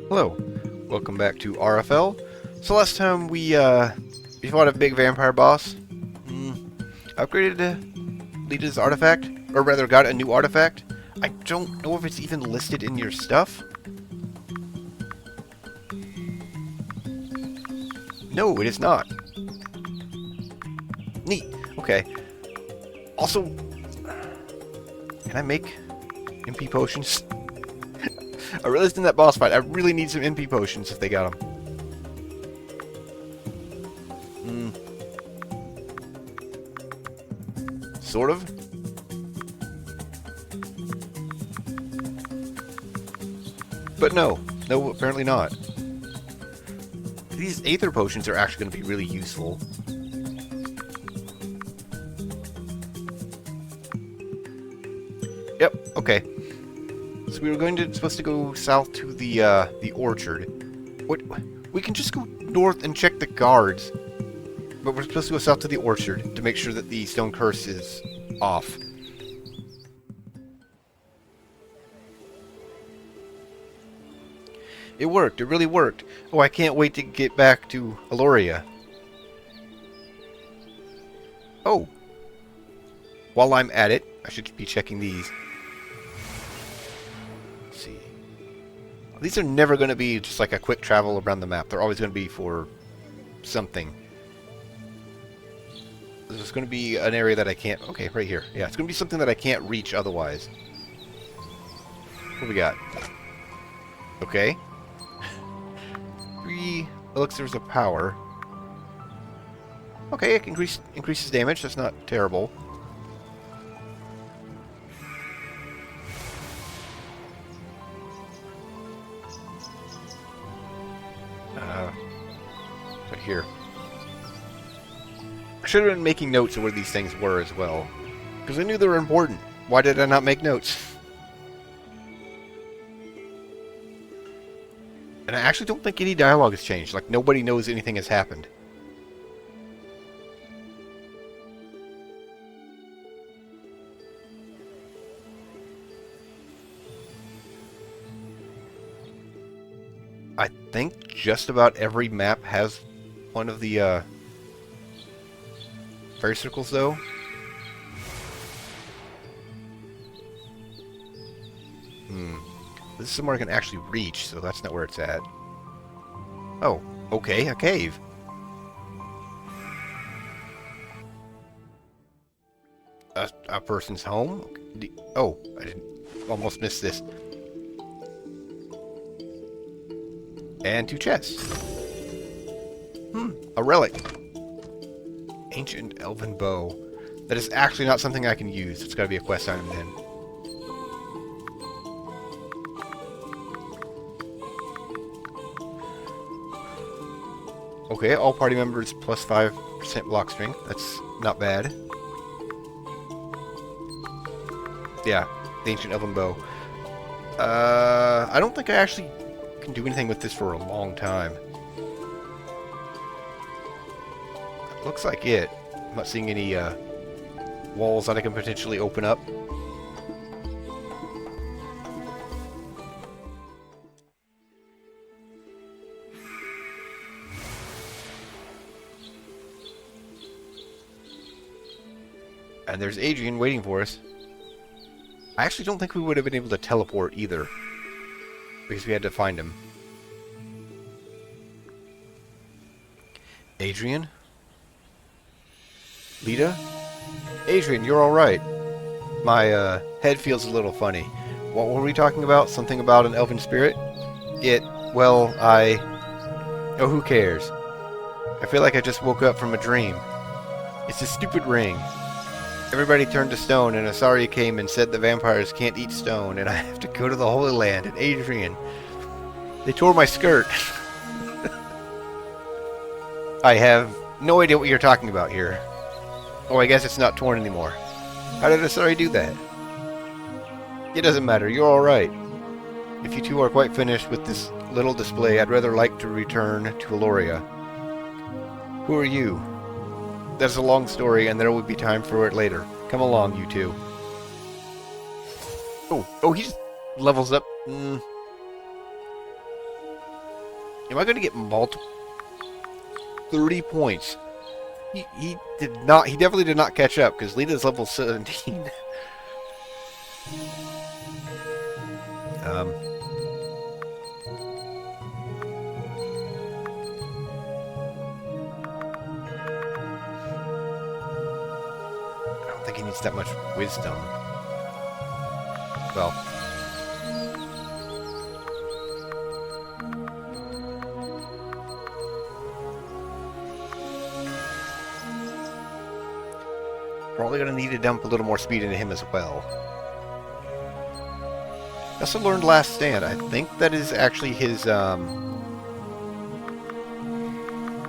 Hello, welcome back to Ara Fell. So last time we fought a big vampire boss. Upgraded Lita's artifact, or rather got a new artifact. I don't know if it's even listed in your stuff. No, it is not. Neat. Okay. Also, can I make MP potions? I realized in that boss fight, I really need some MP potions if they got them. Sort of. But no, apparently not. These Aether potions are actually going to be really useful. Yep, okay. So we were supposed to go south to the orchard. What? We can just go north and check the guards. But we're supposed to go south to the orchard to make sure that the stone curse is off. It worked. It really worked. Oh, I can't wait to get back to Aloria. Oh. While I'm at it, I should be checking these. Let's see. These are never going to be just like a quick travel around the map. They're always going to be for something. There's going to be an area that I can't... Okay, right here. Yeah, it's going to be something that I can't reach otherwise. What we got? Okay. 3 elixirs of power. Okay, it increases damage. That's not terrible. Right here. I should have been making notes of where these things were as well. Because I knew they were important. Why did I not make notes? And I actually don't think any dialogue has changed. Like, nobody knows anything has happened. I think just about every map has one of the, fairy circles, though. This is somewhere I can actually reach, so that's not where it's at. Oh, okay, a cave. A person's home? Oh, I didn't... Almost missed this. And 2 chests. A relic. Ancient elven bow. That is actually not something I can use. It's got to be a quest item then. Okay, all party members plus 5% block strength. That's not bad. Yeah, the ancient elven bow. I don't think I actually can do anything with this for a long time. Looks like it. I'm not seeing any walls that I can potentially open up. And there's Adrian waiting for us. I actually don't think we would have been able to teleport either, because we had to find him. Adrian? Lita? Adrian, you're alright. My head feels a little funny. What were we talking about? Something about an elven spirit? Well, oh, who cares? I feel like I just woke up from a dream. It's a stupid ring. Everybody turned to stone, and Asaria came and said the vampires can't eat stone, and I have to go to the Holy Land, and Adrian... They tore my skirt. I have no idea what you're talking about here. Oh, I guess it's not torn anymore. How did Asaria do that? It doesn't matter, you're alright. If you two are quite finished with this little display, I'd rather like to return to Aloria. Who are you? That's a long story, and there will be time for it later. Come along, you two. Oh, he just levels up. Am I going to get multiple 30 points? He did not. He definitely did not catch up because Lita's level 17. um. I don't think he needs that much wisdom. Well. Probably going to need to dump a little more speed into him as well. I also learned Last Stand. I think that is actually his,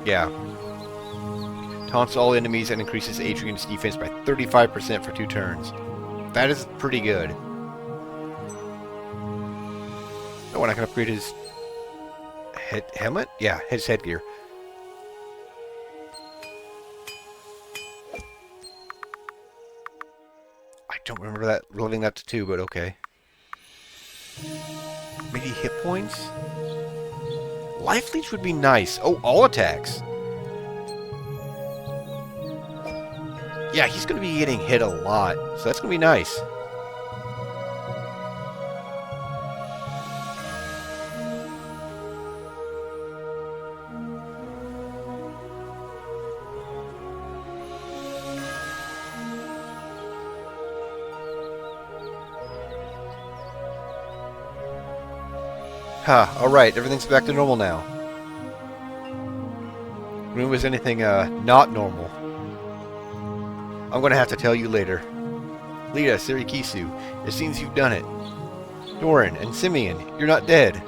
yeah. Taunts all enemies and increases Adrian's defense by 35% for 2 turns. That is pretty good. Oh, and I can upgrade his helmet? Yeah, his headgear. I don't remember that loading that to 2, but okay. Maybe hit points? Life leech would be nice. Oh, all attacks. Yeah, he's going to be getting hit a lot, so that's going to be nice. Alright, everything's back to normal now. When was anything, not normal? I'm gonna have to tell you later. Lita, Sirikisu, it seems you've done it. Doran and Simeon, you're not dead.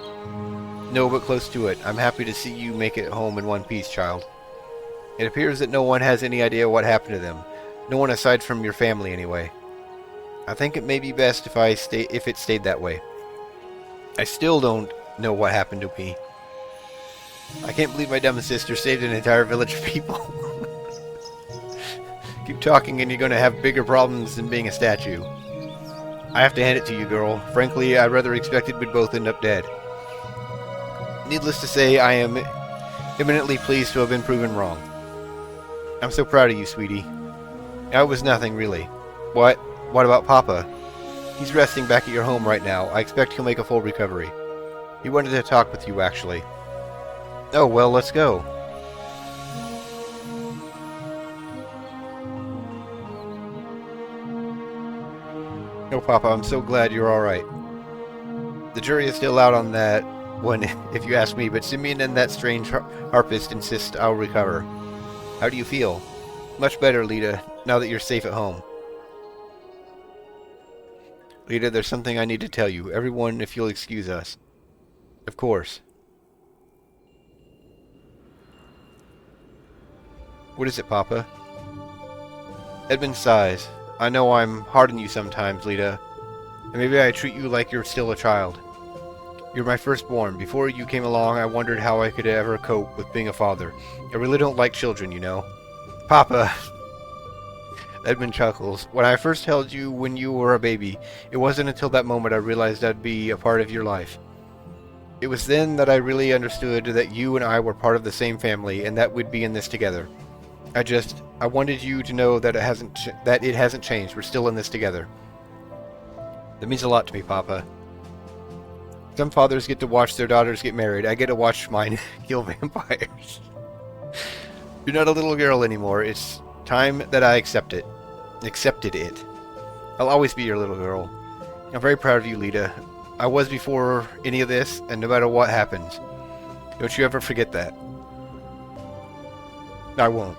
No, but close to it. I'm happy to see you make it home in one piece, child. It appears that no one has any idea what happened to them. No one aside from your family, anyway. I think it may be best if it stayed that way. I still don't know what happened to me. I can't believe my dumb sister saved an entire village of people. Keep talking and you're gonna have bigger problems than being a statue. I have to hand it to you, girl. Frankly, I rather expected we'd both end up dead. Needless to say, I am eminently pleased to have been proven wrong. I'm so proud of you, sweetie. It was nothing, really. What? What about Papa? He's resting back at your home right now. I expect he'll make a full recovery. He wanted to talk with you, actually. Oh, well, let's go. No, Papa, I'm so glad you're alright. The jury is still out on that one, if you ask me, but Simeon and that strange harpist insist I'll recover. How do you feel? Much better, Lita, now that you're safe at home. Lita, there's something I need to tell you. Everyone, if you'll excuse us. Of course. What is it, Papa? Edmund sighs. I know I'm hard on you sometimes, Lita. And maybe I treat you like you're still a child. You're my firstborn. Before you came along, I wondered how I could ever cope with being a father. I really don't like children, you know. Papa! Edmund chuckles. When I first held you when you were a baby, it wasn't until that moment I realized I'd be a part of your life. It was then that I really understood that you and I were part of the same family and that we'd be in this together. I wanted you to know that it hasn't changed. We're still in this together. That means a lot to me, Papa. Some fathers get to watch their daughters get married. I get to watch mine kill vampires. You're not a little girl anymore. It's time that I accepted it. I'll always be your little girl. I'm very proud of you, Lita. I was before any of this, and no matter what happens, don't you ever forget that. I won't.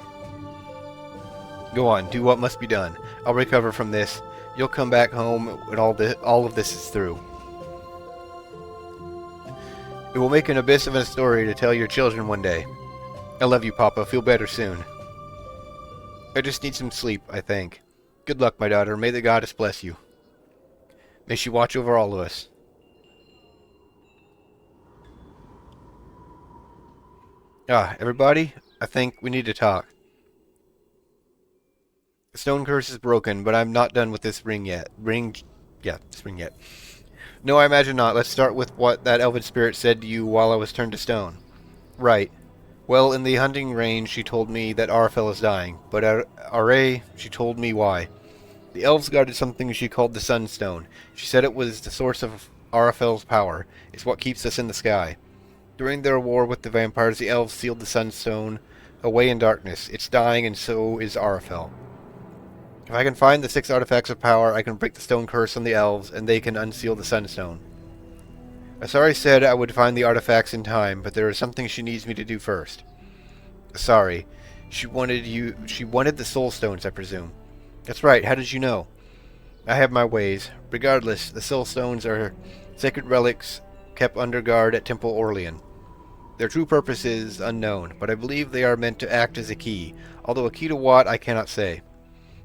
Go on, do what must be done. I'll recover from this. You'll come back home when all of this is through. It will make an abyss of a story to tell your children one day. I love you, Papa. Feel better soon. I just need some sleep, I think. Good luck, my daughter. May the goddess bless you. May she watch over all of us. Everybody, I think we need to talk. The stone curse is broken, but I'm not done with this ring yet. This ring yet. No, I imagine not. Let's start with what that elven spirit said to you while I was turned to stone. Right. Well, in the hunting range, she told me that Ara Fell is dying, but at Ara, she told me why. The elves guarded something she called the Sunstone. She said it was the source of Ara Fell's power. It's what keeps us in the sky. During their war with the vampires, the elves sealed the Sunstone away in darkness. It's dying, and so is Ara Fell. If I can find the 6 artifacts of power, I can break the stone curse on the elves, and they can unseal the Sunstone. Asari said I would find the artifacts in time, but there is something she needs me to do first. Asari, she wanted the soul stones, I presume. That's right, how did you know? I have my ways. Regardless, the soul stones are sacred relics kept under guard at Temple Orlean. Their true purpose is unknown, but I believe they are meant to act as a key, although a key to what, I cannot say.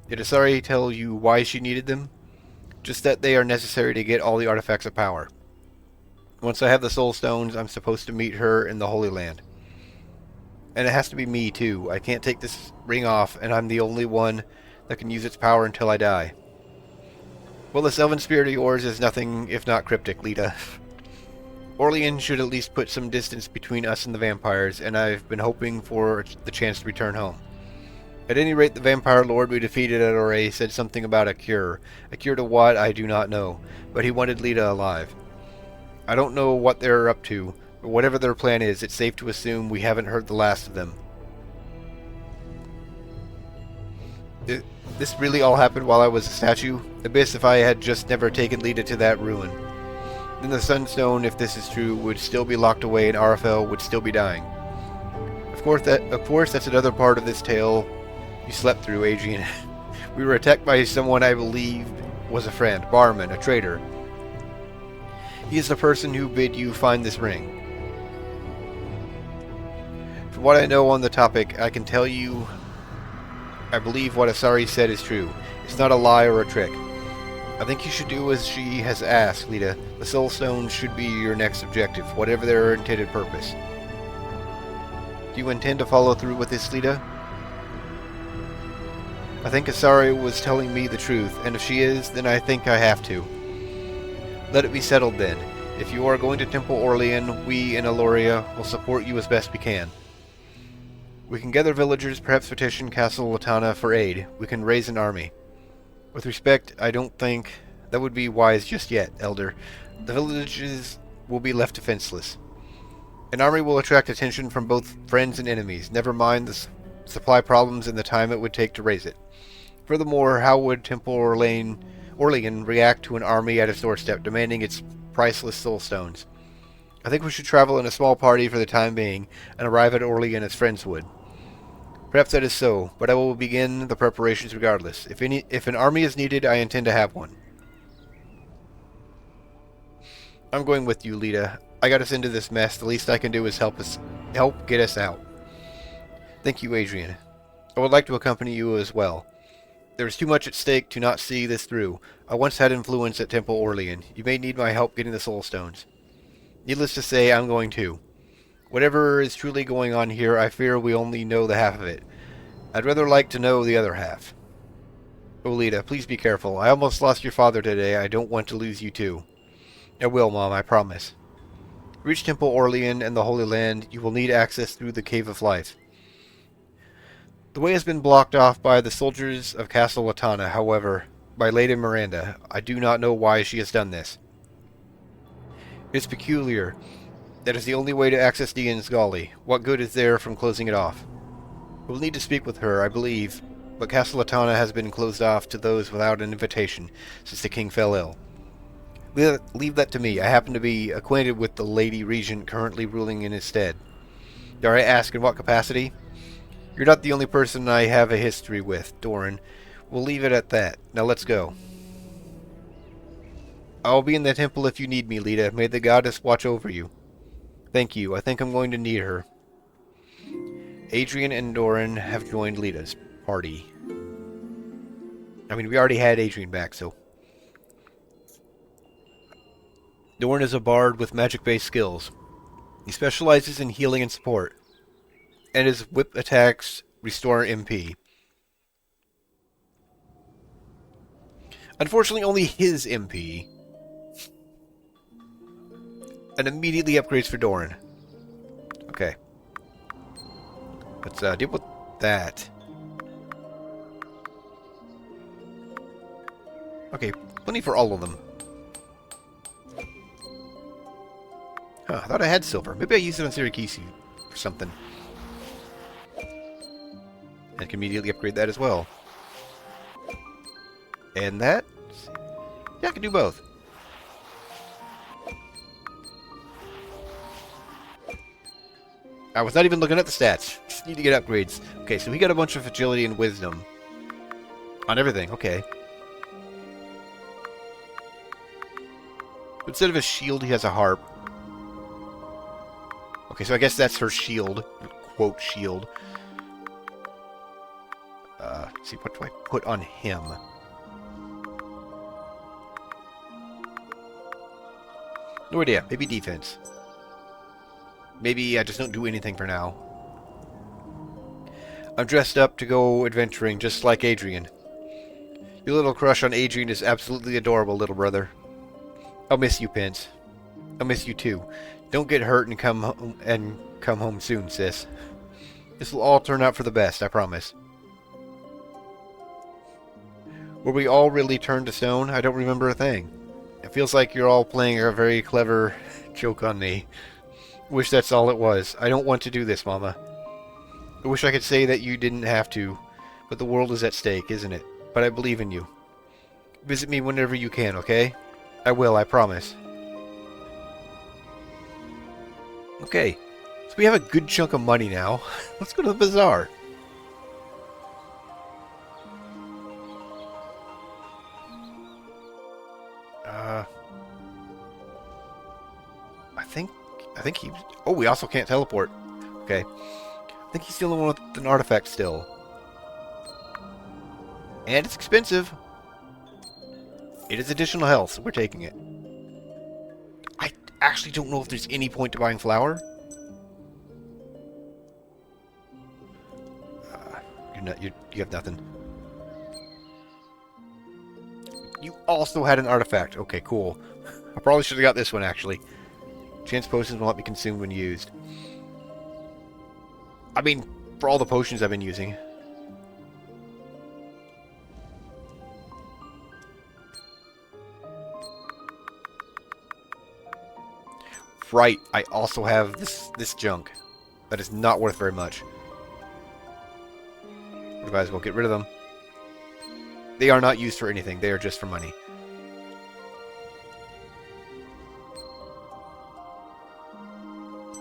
Did Asari tell you why she needed them? Just that they are necessary to get all the artifacts of power. Once I have the soul stones, I'm supposed to meet her in the Holy Land. And it has to be me, too. I can't take this ring off, and I'm the only one that can use its power until I die. Well, this elven spirit of yours is nothing if not cryptic, Lita. Orlean should at least put some distance between us and the vampires, and I've been hoping for the chance to return home. At any rate, the vampire lord we defeated at Oray said something about a cure. A cure to what, I do not know, but he wanted Lita alive. I don't know what they're up to, but whatever their plan is, it's safe to assume we haven't heard the last of them. This really all happened while I was a statue? Abyss, if I had just never taken Lita to that ruin. Then the Sunstone, if this is true, would still be locked away and Ara Fell would still be dying. Of course, that's another part of this tale you slept through, Adrian. We were attacked by someone I believed was a friend, Barman, a traitor. He is the person who bid you find this ring. From what I know on the topic, I can tell you I believe what Asari said is true. It's not a lie or a trick. I think you should do as she has asked, Lita. The Soul Stones should be your next objective, whatever their intended purpose. Do you intend to follow through with this, Lita? I think Asari was telling me the truth, and if she is, then I think I have to. Let it be settled then. If you are going to Temple Orlean, we in Aloria will support you as best we can. We can gather villagers, perhaps petition Castle Latana for aid. We can raise an army. With respect, I don't think that would be wise just yet, Elder. The villages will be left defenseless. An army will attract attention from both friends and enemies, never mind the supply problems and the time it would take to raise it. Furthermore, how would Temple Orlean react to an army at its doorstep, demanding its priceless soul stones? I think we should travel in a small party for the time being, and arrive at Orlean as friends would. Perhaps that is so, but I will begin the preparations regardless. If an army is needed, I intend to have one. I'm going with you, Lita. I got us into this mess. The least I can do is help get us out. Thank you, Adrian. I would like to accompany you as well. There is too much at stake to not see this through. I once had influence at Temple Orlean. You may need my help getting the soul stones. Needless to say, I'm going too. Whatever is truly going on here, I fear we only know the half of it. I'd rather like to know the other half. Oh, Lita, please be careful. I almost lost your father today. I don't want to lose you too. I will, Mom, I promise. Reach Temple Orlean and the Holy Land. You will need access through the Cave of Life. The way has been blocked off by the soldiers of Castle Latana, however, by Lady Miranda. I do not know why she has done this. It's peculiar. That is the only way to access Dian's Gully. What good is there from closing it off? We'll need to speak with her, I believe, but Castle Latana has been closed off to those without an invitation since the king fell ill. Leave that to me. I happen to be acquainted with the Lady Regent currently ruling in his stead. Dare I ask in what capacity? You're not the only person I have a history with, Doran. We'll leave it at that. Now let's go. I'll be in the temple if you need me, Lita. May the goddess watch over you. Thank you. I think I'm going to need her. Adrian and Doran have joined Lita's party. I mean, we already had Adrian back, so... Doran is a bard with magic-based skills. He specializes in healing and support. And his whip attacks restore MP. Unfortunately, only his MP. And immediately upgrades for Doran. Okay. Let's deal with that. Okay, plenty for all of them. Huh, I thought I had silver. Maybe I used it on Syracuse or something. I can immediately upgrade that as well. And that? Yeah, I can do both. I was not even looking at the stats. Just need to get upgrades. Okay, so we got a bunch of agility and wisdom. On everything, okay. Instead of a shield, he has a harp. Okay, so I guess that's her shield. Quote, shield. Let's see, what do I put on him? No idea. Maybe defense. Maybe I just don't do anything for now. I'm dressed up to go adventuring, just like Adrian. Your little crush on Adrian is absolutely adorable, little brother. I'll miss you, Pence. I'll miss you too. Don't get hurt and come home soon, sis. This will all turn out for the best, I promise. Were we all really turned to stone? I don't remember a thing. It feels like you're all playing a very clever joke on me. Wish that's all it was. I don't want to do this, Mama. I wish I could say that you didn't have to, but the world is at stake, isn't it? But I believe in you. Visit me whenever you can, okay? I will, I promise. Okay, so we have a good chunk of money now. Let's go to the bazaar. I think he... Oh, we also can't teleport. Okay. I think he's the only one with an artifact still. And it's expensive. It is additional health, so we're taking it. I actually don't know if there's any point to buying flour. You have nothing. You also had an artifact. Okay, cool. I probably should have got this one, actually. Chance potions will not be consumed when used. I mean, for all the potions I've been using. Right, I also have this junk. That is not worth very much. We might as well get rid of them. They are not used for anything. They are just for money.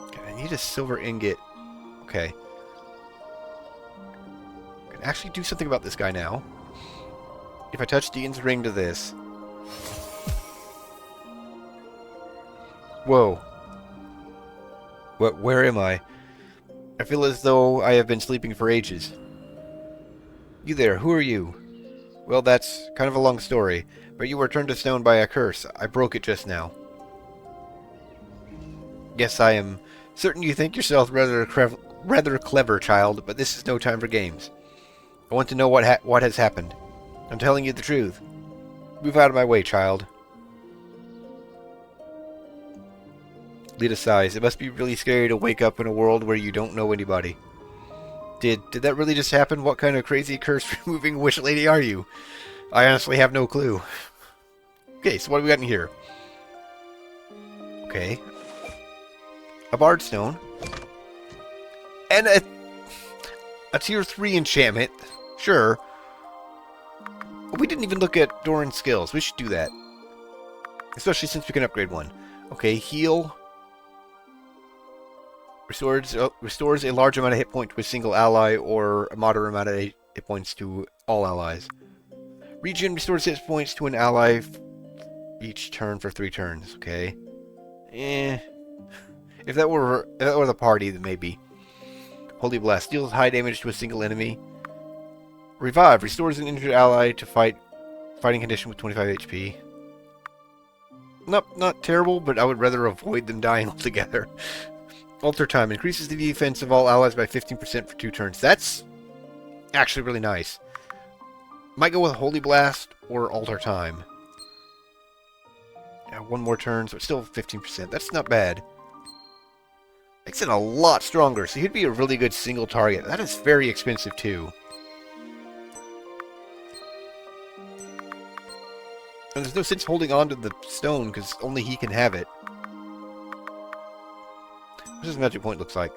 Okay, I need a silver ingot. Okay. I can actually do something about this guy now. If I touch Dean's ring to this. Whoa. Where am I? I feel as though I have been sleeping for ages. You there, who are you? Well, that's kind of a long story, but you were turned to stone by a curse. I broke it just now. Yes, I am certain you think yourself rather clever, child, but this is no time for games. I want to know what has happened. I'm telling you the truth. Move out of my way, child. Lita sighs. It must be really scary to wake up in a world where you don't know anybody. Did that really just happen? What kind of crazy curse-removing witch lady are you? I honestly have no clue. Okay, so what do we got in here? Okay. A bard stone. And a tier 3 enchantment. Sure. We didn't even look at Doran's skills. We should do that. Especially since we can upgrade one. Okay, heal. Restores a large amount of hit points to a single ally or a moderate amount of hit points to all allies. Regen restores hit points to an ally each turn for 3 turns. Okay. If that were the party, then maybe. Holy Blast deals high damage to a single enemy. Revive restores an injured ally to fighting condition with 25 HP. Not terrible, but I would rather avoid them dying altogether. Alter Time increases the defense of all allies by 15% for 2 turns. That's actually really nice. Might go with Holy Blast or Alter Time. Yeah, 1 more turn, so it's still 15%. That's not bad. Makes it a lot stronger, so he'd be a really good single target. That is very expensive, too. And there's no sense holding on to the stone, because only he can have it. What does his magic point looks like?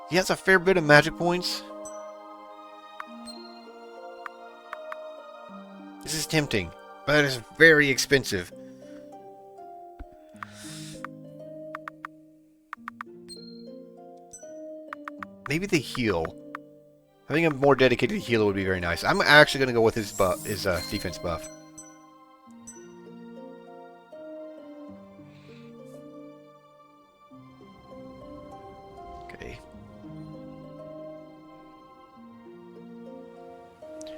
He has a fair bit of magic points. This is tempting, but it is very expensive. Maybe the heal. Having a more dedicated healer would be very nice. I'm actually going to go with his buff, his defense buff. Okay.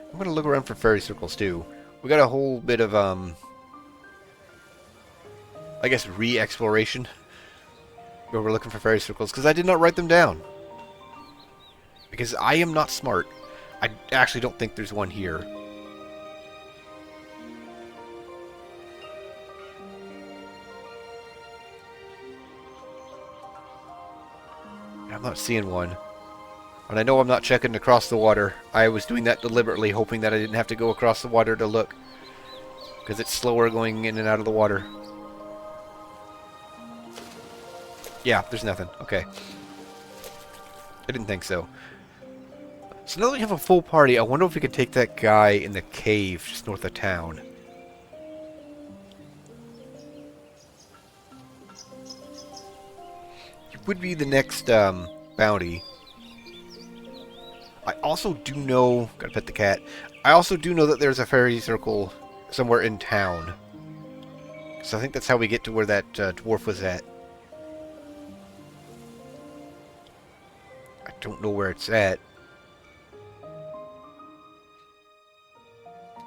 I'm going to look around for fairy circles too. We got a whole bit of I guess re-exploration where we're looking for fairy circles because I did not write them down. Because I am not smart. I actually don't think there's one here. I'm not seeing one. And I know I'm not checking across the water. I was doing that deliberately, hoping that I didn't have to go across the water to look. Because it's slower going in and out of the water. Yeah, there's nothing. Okay. I didn't think so. So now that we have a full party, I wonder if we could take that guy in the cave just north of town. He would be the next bounty. I also do know... Gotta pet the cat. I also do know that there's a fairy circle somewhere in town. So I think that's how we get to where that dwarf was at. I don't know where it's at.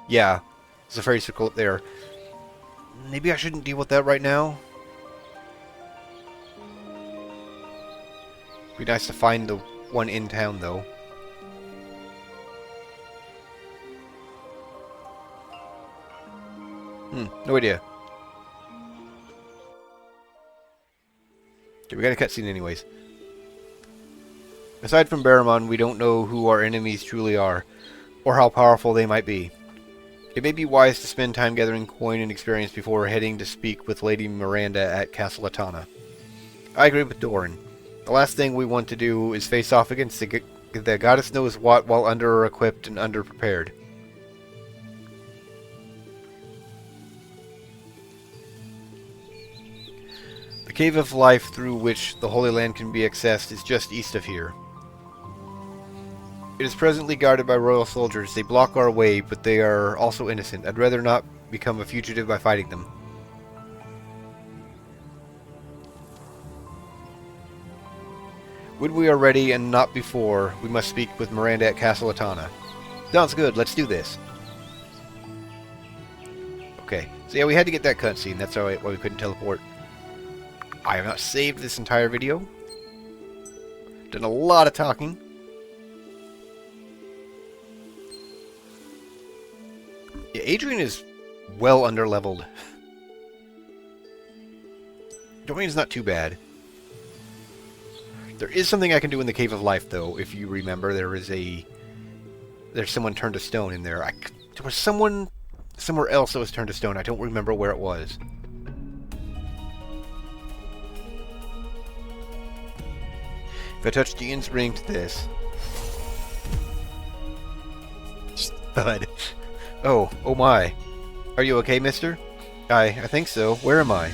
Yeah, there's a fairy circle up there. Maybe I shouldn't deal with that right now. Be nice to find the one in town, though. No idea. Okay, we got a cutscene anyways. Aside from Barramon, we don't know who our enemies truly are, or how powerful they might be. It may be wise to spend time gathering coin and experience before heading to speak with Lady Miranda at Castle Atana. I agree with Doran. The last thing we want to do is face off against the goddess knows what while under-equipped and under-prepared. The Cave of Life through which the Holy Land can be accessed is just east of here. It is presently guarded by royal soldiers. They block our way, but they are also innocent. I'd rather not become a fugitive by fighting them. When we are ready, and not before, we must speak with Miranda at Castle Atana. Sounds good, let's do this. Okay, so yeah, we had to get that cutscene. That's why we couldn't teleport. I have not saved this entire video. Done a lot of talking. Yeah, Adrian is well underleveled. Dwayne's not too bad. There is something I can do in the Cave of Life, though. If you remember, there's someone turned to stone in there. There was someone somewhere else that was turned to stone. I don't remember where it was. If I touch Ian's ring to this... Thud. Oh my. Are you okay, mister? I think so. Where am I?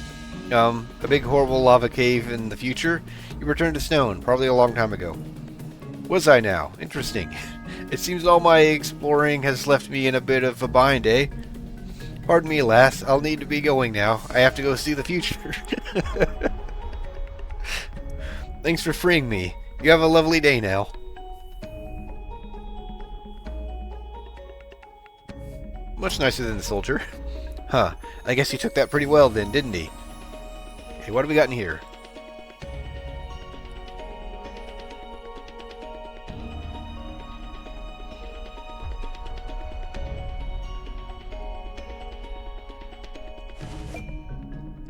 A big horrible lava cave in the future? You returned to stone, probably a long time ago. Was I now? Interesting. It seems all my exploring has left me in a bit of a bind, eh? Pardon me, lass. I'll need to be going now. I have to go see the future. Thanks for freeing me. You have a lovely day now. Much nicer than the soldier. Huh. I guess he took that pretty well then, didn't he? Okay, what do we got in here?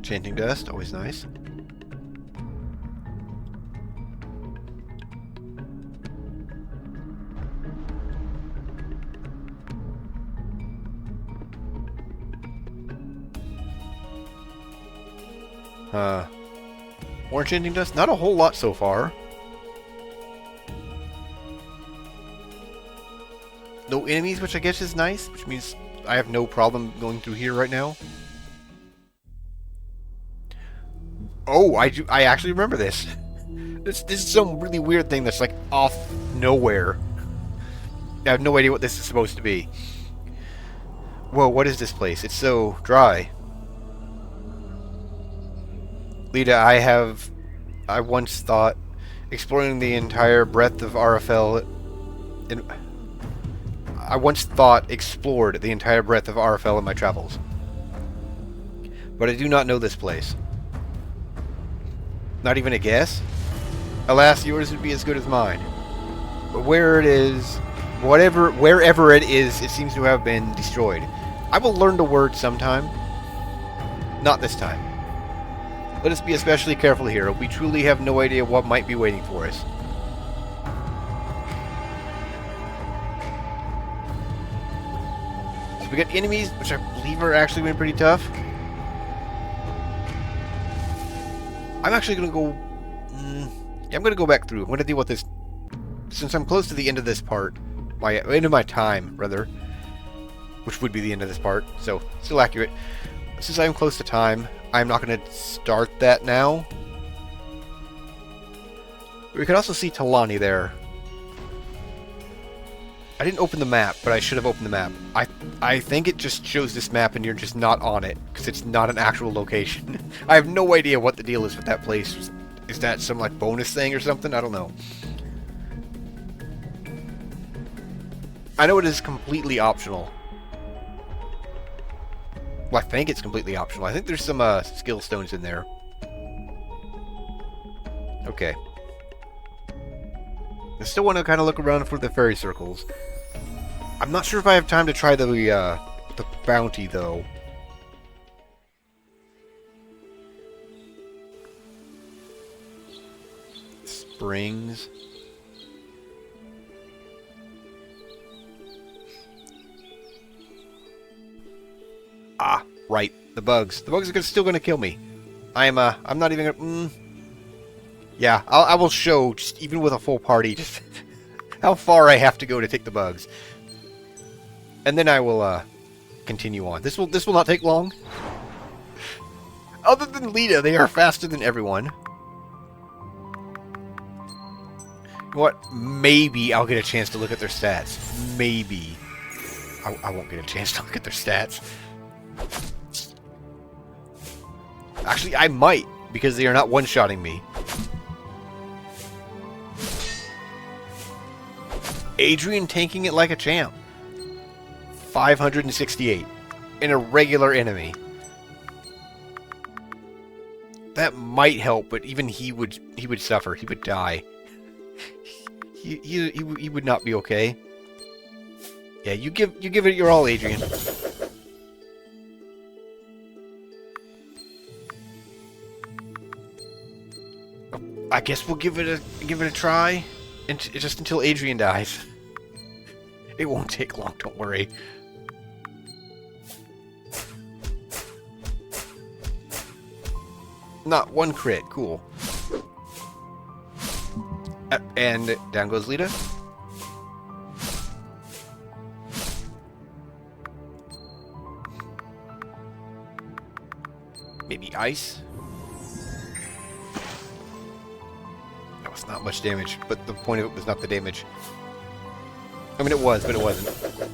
Chanting dust, always nice. More enchanting dust? Not a whole lot so far. No enemies, which I guess is nice, which means I have no problem going through here right now. Oh, I actually remember this. This is some really weird thing that's like off nowhere. I have no idea what this is supposed to be. Whoa, what is this place? It's so dry. Lita, I once thought exploring the entire breadth of Ara Fell I once thought explored the entire breadth of Ara Fell in my travels. But I do not know this place. Not even a guess? Alas, yours would be as good as mine. But where it is, wherever it is, it seems to have been destroyed. I will learn the word sometime. Not this time. Let us be especially careful here. We truly have no idea what might be waiting for us. So we got enemies, which I believe are actually been pretty tough. I'm actually going to go... yeah, I'm going to go back through. I'm going to deal with this... Since I'm close to the end of this part, end of my time, rather, which would be the end of this part, so still accurate. Since I'm close to time, I'm not going to start that now. We can also see Talani there. I didn't open the map, but I should have opened the map. I think it just shows this map and you're just not on it, because it's not an actual location. I have no idea what the deal is with that place. Is that some, like, bonus thing or something? I don't know. I know it is completely optional. Well, I think it's completely optional. I think there's some skill stones in there. Okay. I still want to kind of look around for the fairy circles. I'm not sure if I have time to try the bounty, though. Springs. Ah, right. The bugs. The bugs are still going to kill me. I'm not even going to... Yeah, I will show, just even with a full party, just how far I have to go to take the bugs. And then I will, continue on. This will not take long. Other than Lita, they are faster than everyone. You know what? Maybe I'll get a chance to look at their stats. Maybe. I won't get a chance to look at their stats. Actually, I might, because they are not one-shotting me. Adrian tanking it like a champ. 568. In a regular enemy. That might help, but even he would suffer. He would die. He would not be okay. Yeah, you give it your all, Adrian. I guess we'll give it a try, and just until Adrian dies. It won't take long, don't worry. Not one crit, cool. And down goes Lita. Maybe ice. That was not much damage, but the point of it was not the damage. I mean, it was, but it wasn't.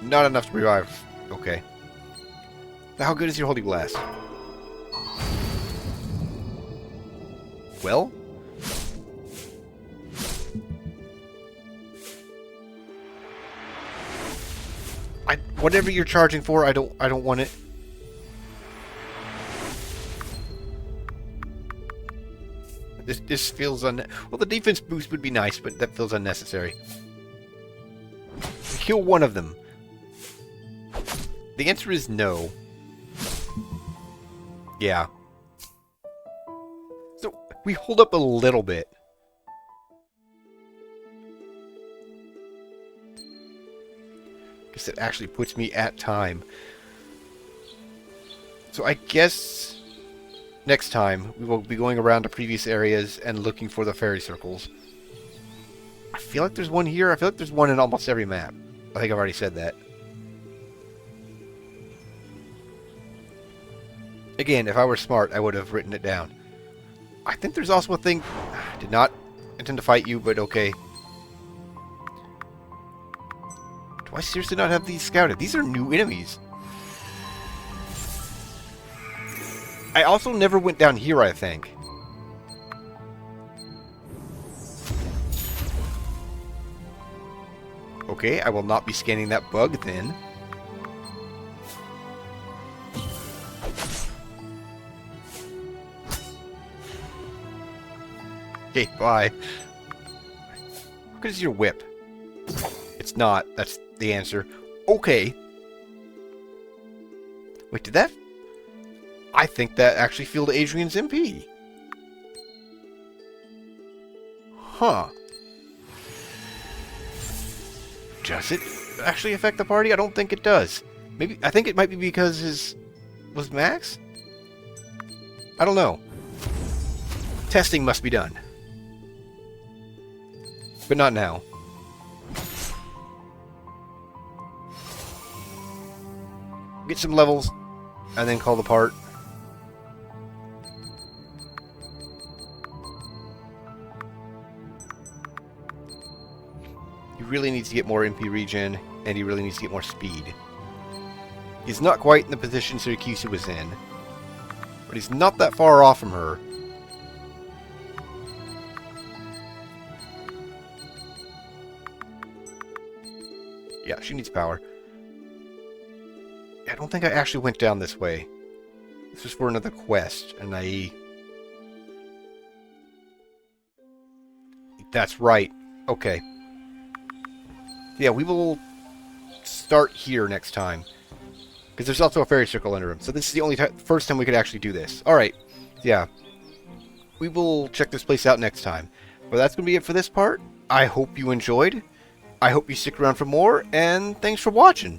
Not enough to revive. Okay. Now, how good is your Holy Blast? Well? Whatever you're charging for, I don't want it. This feels well, the defense boost would be nice, but that feels unnecessary. Kill one of them. The answer is no. Yeah. So, we hold up a little bit. Guess it actually puts me at time. So I guess next time we will be going around to previous areas and looking for the fairy circles. I feel like there's one here. I feel like there's one in almost every map. I think I've already said that. Again, if I were smart, I would have written it down. I think there's also a thing... I did not intend to fight you, but okay. Do I seriously not have these scouted? These are new enemies. I also never went down here, I think. Okay, I will not be scanning that bug then. Okay, bye. How good is your whip? It's not. That's the answer. Okay. Wait, did that... I think that actually filled Adrian's MP. Huh. Does it actually affect the party? I don't think it does. Maybe... I think it might be because his... was max? I don't know. Testing must be done. But not now. Get some levels, and then call the part. He really needs to get more MP regen, and he really needs to get more speed. He's not quite in the position Syracuse was in, but he's not that far off from her. Yeah, she needs power. I don't think I actually went down this way. This was for another quest, and I... That's right. Okay. Yeah, we will start here next time. Because there's also a fairy circle under him. So this is the only first time we could actually do this. Alright. Yeah. We will check this place out next time. But that's going to be it for this part. I hope you enjoyed. I hope you stick around for more, and thanks for watching.